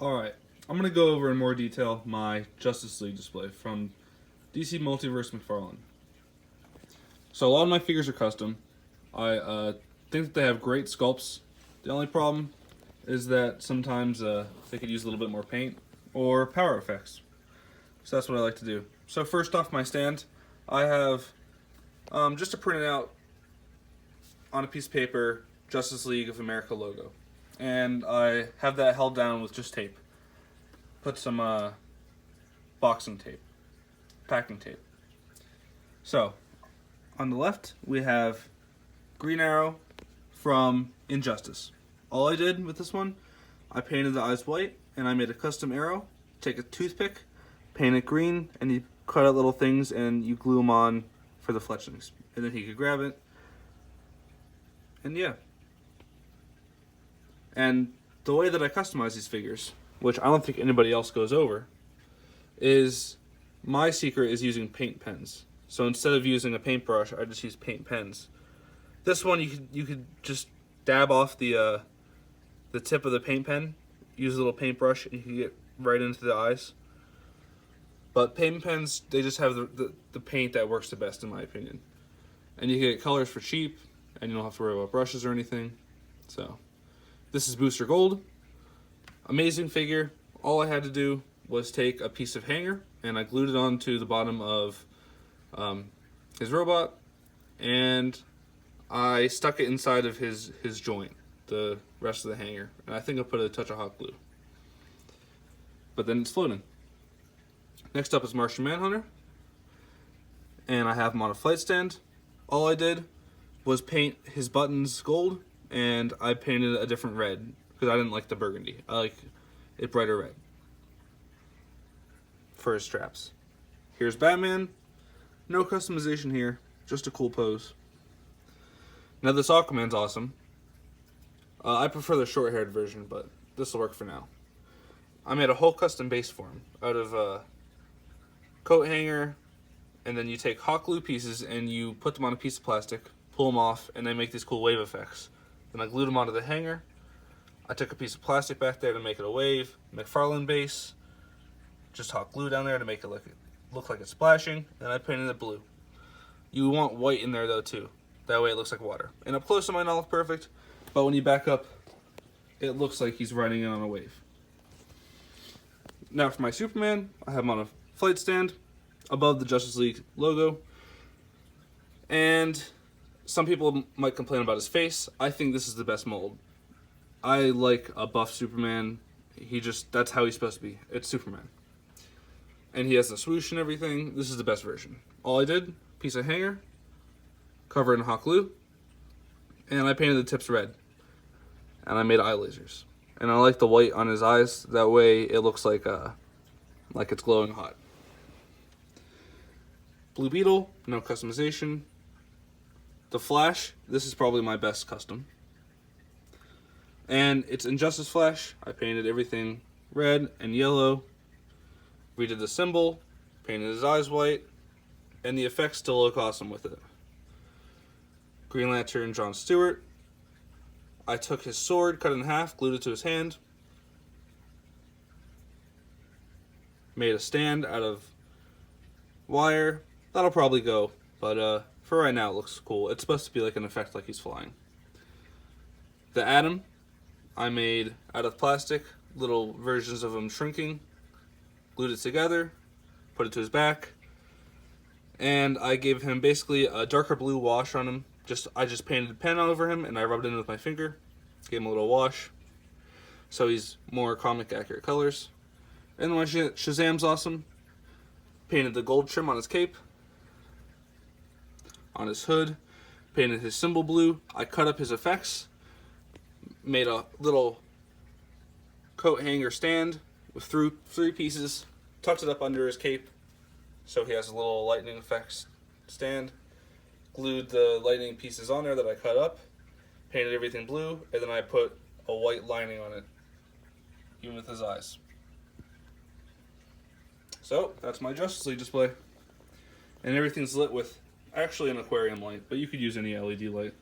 Alright, I'm going to go over in more detail my Justice League display from DC Multiverse Mcfarlane. So a lot of my figures are custom. I think that they have great sculpts. The only problem is that sometimes they could use a little bit more paint or power effects. So that's what I like to do. So first off my stand, I have just to print it out on a piece of paper, Justice League of America logo. And I have that held down with just tape. Put some boxing tape, packing tape. So, on the left we have Green Arrow from Injustice. All I did with this one, I painted the eyes white and I made a custom arrow. Take a toothpick, paint it green, and you cut out little things and you glue them on for the fletchings. And then he could grab it. And yeah. And the way that I customize these figures, which I don't think anybody else goes over, is my secret is using paint pens. So instead of using a paintbrush, I just use paint pens. This one you could just dab off the tip of the paint pen, use a little paintbrush, and you can get right into the eyes. But paint pens, they just have the paint that works the best in my opinion. And you can get colors for cheap, and you don't have to worry about brushes or anything. So, this is Booster Gold. Amazing figure. All I had to do was take a piece of hanger, and I glued it onto the bottom of his robot, and I stuck it inside of his joint, the rest of the hanger. And I think I put a touch of hot glue. But then it's floating. Next up is Martian Manhunter. And I have him on a flight stand. All I did was paint his buttons gold, and I painted a different red because I didn't like the burgundy. I like it brighter red for his straps. Here's Batman. No customization here, just a cool pose. Now this Aquaman's awesome. I prefer the short-haired version, but this will work for now. I made a whole custom base for him out of a coat hanger, and then you take hot glue pieces and you put them on a piece of plastic, pull them off, and they make these cool wave effects. Then I glued them onto the hanger. I took a piece of plastic back there to make it a wave, Mcfarlane base, just hot glue down there to make it look like it's splashing, and I painted it blue. You want white in there though too, that way it looks like water. And up close it might not look perfect, but when you back up, it looks like he's riding in on a wave. Now for my Superman, I have him on a flight stand above the Justice League logo. And some people might complain about his face. I think this is the best mold. I like a buff Superman. That's how he's supposed to be. It's Superman. And he has the swoosh and everything. This is the best version. All I did, piece of hanger, cover it in hot glue, and I painted the tips red. And I made eye lasers. And I like the white on his eyes. That way it looks like it's glowing hot. Blue Beetle, no customization. The Flash, this is probably my best custom. And it's Injustice Flash. I painted everything red and yellow. Redid the symbol, painted his eyes white, and the effects still look awesome with it. Green Lantern John Stewart. I took his sword, cut it in half, glued it to his hand. Made a stand out of wire. That'll probably go, but for right now it looks cool. It's supposed to be like an effect like he's flying. The Atom, I made out of plastic, little versions of him shrinking. Glued it together, put it to his back, and I gave him basically a darker blue wash on him. I just painted a pen over him and I rubbed it in with my finger. Gave him a little wash, so he's more comic accurate colors. And then my Shazam's awesome. Painted the gold trim on his cape, on his hood, painted his symbol blue. I cut up his effects, made a little coat hanger stand with three pieces, tucked it up under his cape so he has a little lightning effects stand. Glued the lightning pieces on there that I cut up, painted everything blue, and then I put a white lining on it, even with his eyes. So, that's my Justice League display. And everything's lit with actually an aquarium light, but you could use any LED light.